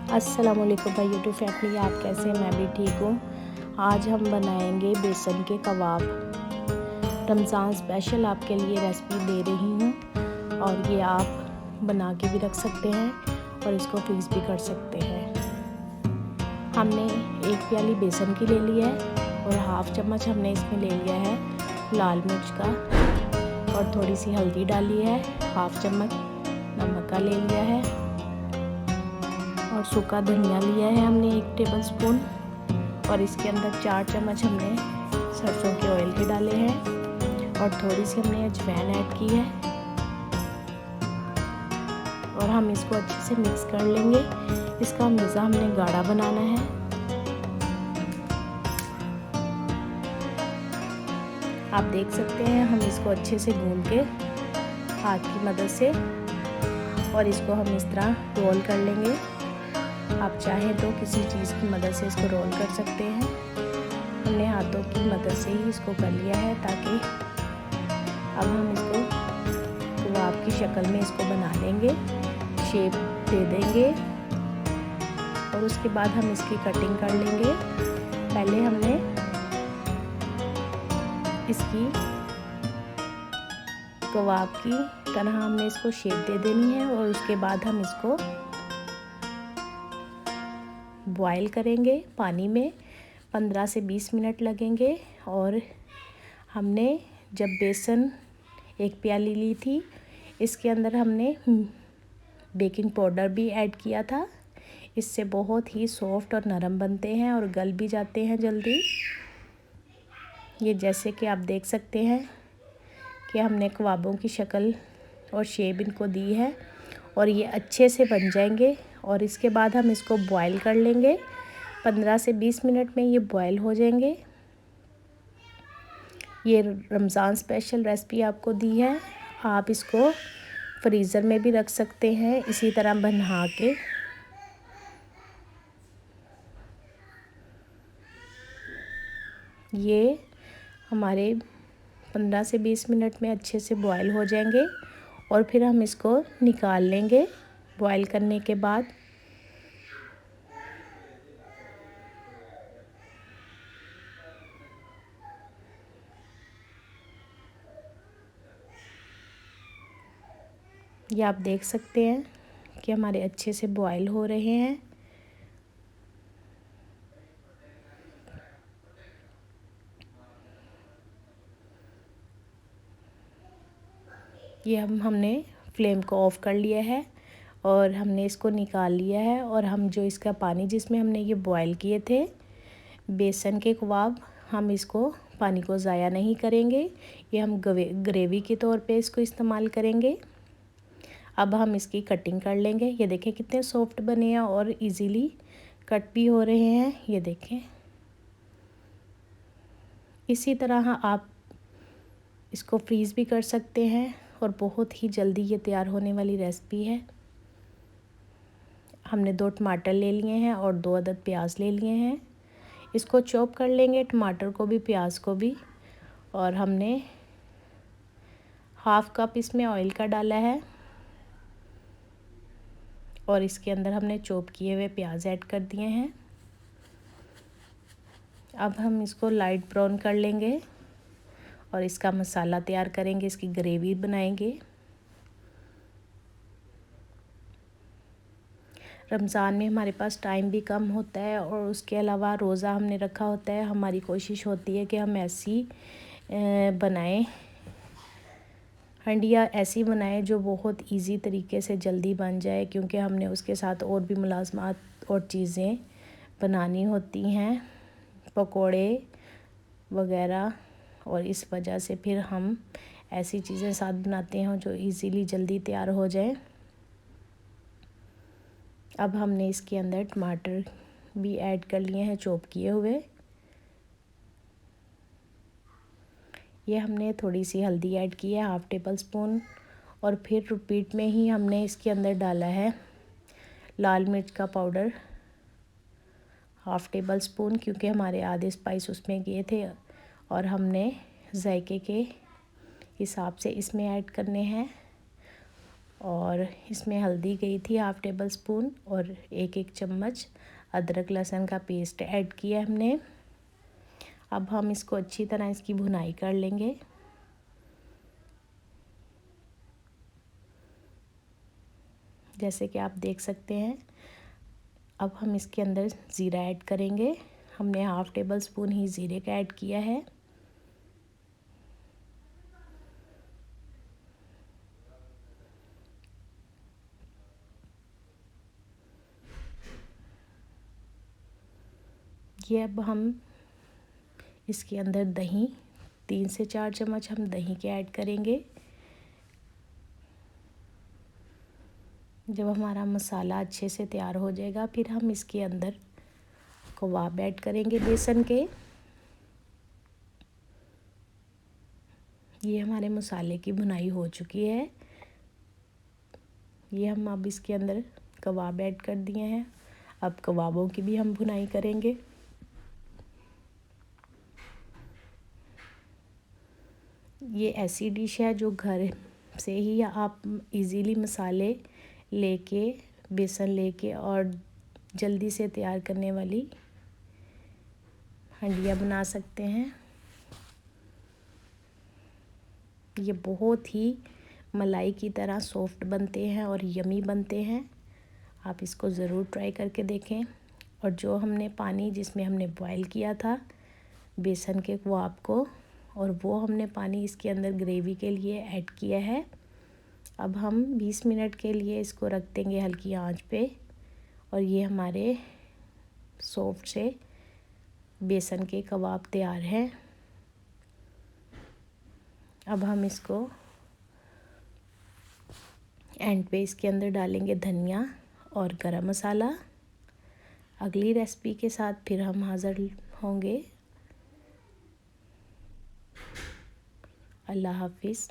अस्सलाम वालेकुम भाई यूट्यूब फैमिली, आप कैसे हैं? मैं भी ठीक हूँ। आज हम बनाएंगे बेसन के कबाब। रमज़ान स्पेशल आपके लिए रेसिपी दे रही हूँ और ये आप बना के भी रख सकते हैं और इसको फ्रीज़ भी कर सकते हैं। हमने 1 प्याली बेसन की ले लिया है और हाफ़ चम्मच हमने इसमें ले लिया है लाल मिर्च का और थोड़ी सी हल्दी डाली है, हाफ़ चम्मच नमक का ले लिया है और सूखा धनिया लिया है हमने 1 टेबलस्पून और इसके अंदर 4 चम्मच हमने सरसों के ऑयल के डाले हैं और थोड़ी सी हमने अजवाइन ऐड की है और हम इसको अच्छे से मिक्स कर लेंगे। इसका मज़ा हमने गाढ़ा बनाना है। आप देख सकते हैं हम इसको अच्छे से गूंद के हाथ की मदद से और इसको हम इस तरह रोल कर लेंगे। आप चाहें तो किसी चीज़ की मदद से इसको रोल कर सकते हैं। हमने हाथों की मदद से ही इसको कर लिया है ताकि अब हम इसको कबाब की शक्ल में इसको बना लेंगे, शेप दे देंगे और उसके बाद हम इसकी कटिंग कर लेंगे। पहले हमने इसकी कबाब की तरह हमने इसको शेप दे देनी है और उसके बाद हम इसको बॉईल करेंगे पानी में। 15 से 20 मिनट लगेंगे। और हमने जब बेसन 1 प्याली ली थी, इसके अंदर हमने बेकिंग पाउडर भी ऐड किया था। इससे बहुत ही सॉफ्ट और नरम बनते हैं और गल भी जाते हैं जल्दी। ये जैसे कि आप देख सकते हैं कि हमने कबाबों की शक्ल और शेप इनको दी है और ये अच्छे से बन जाएंगे। और इसके बाद हम इसको बॉईल कर लेंगे। 15 से 20 मिनट में ये बॉईल हो जाएंगे। ये रमज़ान स्पेशल रेसिपी आपको दी है। आप इसको फ्रीज़र में भी रख सकते हैं इसी तरह बना के। ये हमारे 15 से 20 मिनट में अच्छे से बॉईल हो जाएंगे और फिर हम इसको निकाल लेंगे बॉईल करने के बाद। ये आप देख सकते हैं कि हमारे अच्छे से बॉईल हो रहे हैं। ये हमने फ्लेम को ऑफ़ कर लिया है और हमने इसको निकाल लिया है। और हम जो इसका पानी जिसमें हमने ये बॉईल किए थे बेसन के कबाब, हम इसको पानी को ज़ाया नहीं करेंगे। ये हम ग्रेवी के तौर पे इसको इस्तेमाल करेंगे। अब हम इसकी कटिंग कर लेंगे। ये देखें कितने सॉफ्ट बने हैं और इजीली कट भी हो रहे हैं। ये देखें, इसी तरह आप इसको फ्रीज़ भी कर सकते हैं और बहुत ही जल्दी ये तैयार होने वाली रेसिपी है। हमने 2 टमाटर ले लिए हैं और 2 अदद प्याज ले लिए हैं। इसको चॉप कर लेंगे, टमाटर को भी प्याज को भी। और हमने हाफ़ कप इसमें ऑयल का डाला है और इसके अंदर हमने चॉप किए हुए प्याज ऐड कर दिए हैं। अब हम इसको लाइट ब्राउन कर लेंगे और इसका मसाला तैयार करेंगे, इसकी ग्रेवी बनाएंगे। रमज़ान में हमारे पास टाइम भी कम होता है और उसके अलावा रोज़ा हमने रखा होता है। हमारी कोशिश होती है कि हम ऐसी बनाएं, हंडिया ऐसी बनाएं जो बहुत इजी तरीके से जल्दी बन जाए, क्योंकि हमने उसके साथ और भी मुलाज़मात और चीज़ें बनानी होती हैं, पकोड़े वगैरह। और इस वजह से फिर हम ऐसी चीज़ें साथ बनाते हैं जो इजीली जल्दी तैयार हो जाए। अब हमने इसके अंदर टमाटर भी ऐड कर लिए हैं चॉप किए हुए। ये हमने थोड़ी सी हल्दी ऐड की है, हाफ़ टेबल स्पून। और फिर रिपीट में ही हमने इसके अंदर डाला है लाल मिर्च का पाउडर, हाफ़ टेबल स्पून, क्योंकि हमारे आधे स्पाइस उसमें गए थे और हमने जायके के हिसाब से इसमें ऐड करने हैं। और इसमें हल्दी गई थी 1/2 टेबल स्पून और 1 चम्मच अदरक लहसुन का पेस्ट ऐड किया हमने। अब हम इसको अच्छी तरह इसकी भुनाई कर लेंगे। जैसे कि आप देख सकते हैं। अब हम इसके अंदर ज़ीरा ऐड करेंगे। हमने 1/2 टेबल स्पून ही ज़ीरे का ऐड किया है। ये अब हम इसके अंदर दही 3 से 4 चम्मच हम दही के ऐड करेंगे। जब हमारा मसाला अच्छे से तैयार हो जाएगा फिर हम इसके अंदर कबाब ऐड करेंगे बेसन के। ये हमारे मसाले की भुनाई हो चुकी है। ये हम अब इसके अंदर कबाब ऐड कर दिए हैं। अब कबाबों की भी हम भुनाई करेंगे। ये ऐसी डिश है जो घर से ही आप इजीली मसाले लेके बेसन लेके और जल्दी से तैयार करने वाली हंडिया बना सकते हैं। ये बहुत ही मलाई की तरह सॉफ्ट बनते हैं और यमी बनते हैं। आप इसको ज़रूर ट्राई करके देखें। और जो हमने पानी जिसमें हमने बॉईल किया था बेसन के कबाब को, और वो हमने पानी इसके अंदर ग्रेवी के लिए ऐड किया है। अब हम 20 मिनट के लिए इसको रख देंगे हल्की आंच पे। और ये हमारे सॉफ्ट से बेसन के कबाब तैयार हैं। अब हम इसको एंड पे इसके अंदर डालेंगे धनिया और गरम मसाला। अगली रेसिपी के साथ फिर हम हाज़िर होंगे। अल्लाह हाफिज़।